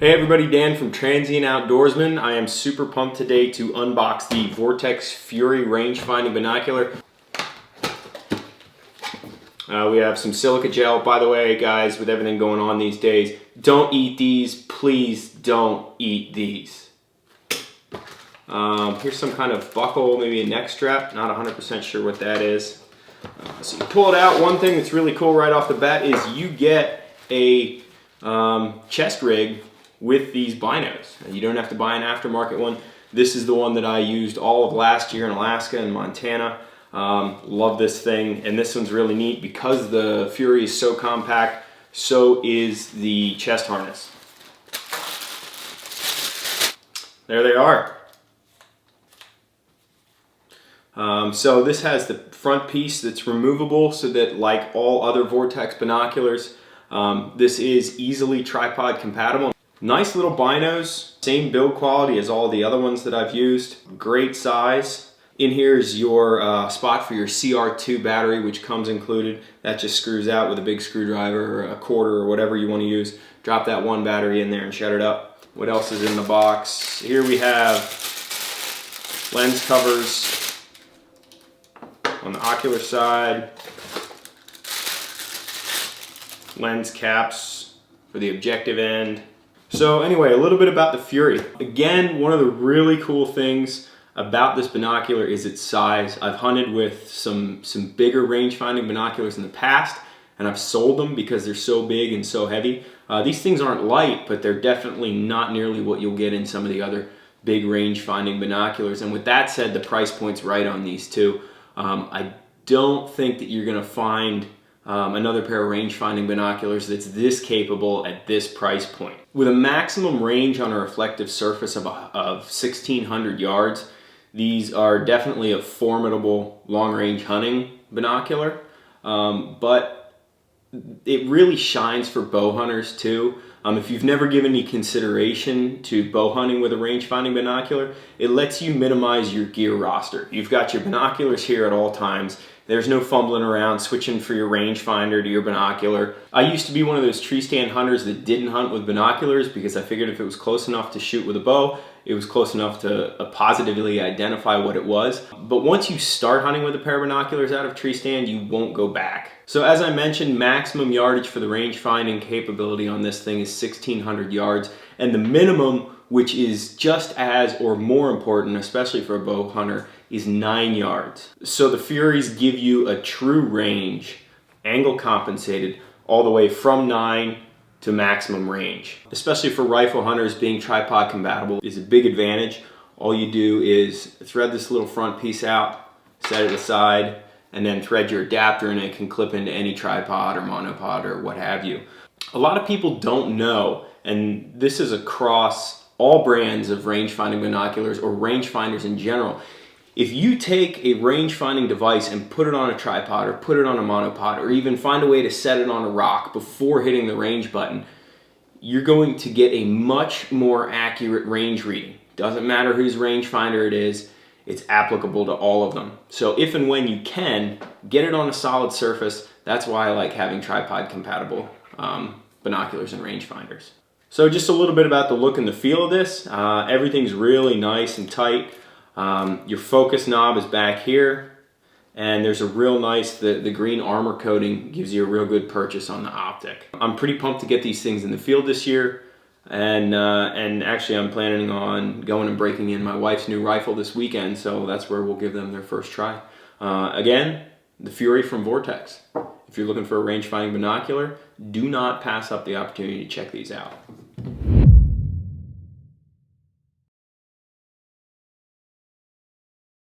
Hey everybody, Dan from Transient Outdoorsman. I am super pumped today to unbox the Vortex Fury Rangefinding Binocular. We have some silica gel. By the way, guys, with everything going on these days, don't eat these. Please don't eat these. Here's some kind of buckle, maybe a neck strap. Not 100% sure what that is. So you pull it out. One thing that's really cool right off the bat is you get a chest rig with these binos. You don't have to buy an aftermarket one. This is the one that I used all of last year in Alaska and Montana. Love this thing, and this one's really neat because the Fury is so compact, so is the chest harness. There they are. So this has the front piece that's removable so that, like all other Vortex binoculars, this is easily tripod compatible. Nice little binos, same build quality as all the other ones that I've used. Great size. In here is your spot for your CR2 battery, which comes included. That just screws out with a big screwdriver or a quarter or whatever you want to use. Drop that one battery in there and shut it up. What else is in the box? Here we have lens covers on the ocular side, lens caps for the objective end. So anyway, a little bit about the Fury. Again, one of the really cool things about this binocular is its size. I've hunted with some bigger range-finding binoculars in the past, and I've sold them because they're so big and so heavy. These things aren't light, but they're definitely not nearly what you'll get in some of the other big range-finding binoculars. And with that said, the price point's right on these two. I don't think that you're gonna find another pair of range-finding binoculars that's this capable at this price point. With a maximum range on a reflective surface of 1,600 yards, these are definitely a formidable long-range hunting binocular, but it really shines for bow hunters too. If you've never given any consideration to bow hunting with a range-finding binocular, it lets you minimize your gear roster. You've got your binoculars here at all times. There's no fumbling around switching for your rangefinder to your binocular. I used to be one of those tree stand hunters that didn't hunt with binoculars because I figured if it was close enough to shoot with a bow, it was close enough to positively identify what it was. But once you start hunting with a pair of binoculars out of tree stand, you won't go back. So as I mentioned, maximum yardage for the range-finding capability on this thing is 1,600 yards, and the minimum, which is just as or more important, especially for a bow hunter, is 9 yards. So the Furies give you a true range, angle compensated, all the way from 9 to maximum range. Especially for rifle hunters, being tripod compatible is a big advantage. All you do is thread this little front piece out, set it aside, and then thread your adapter and it can clip into any tripod or monopod or what have you. A lot of people don't know, and this is across all brands of range-finding binoculars or rangefinders in general. If you take a range-finding device and put it on a tripod or put it on a monopod or even find a way to set it on a rock before hitting the range button, you're going to get a much more accurate range reading. Doesn't matter whose rangefinder it is, it's applicable to all of them. So if and when you can, get it on a solid surface. That's why I like having tripod compatible binoculars and rangefinders. So just a little bit about the look and the feel of this. Everything's really nice and tight. Your focus knob is back here, and there's a real nice, the green armor coating gives you a real good purchase on the optic. I'm pretty pumped to get these things in the field this year, and actually I'm planning on going and breaking in my wife's new rifle this weekend, so that's where we'll give them their first try. Again, the Fury from Vortex. If you're looking for a range-finding binocular, do not pass up the opportunity to check these out.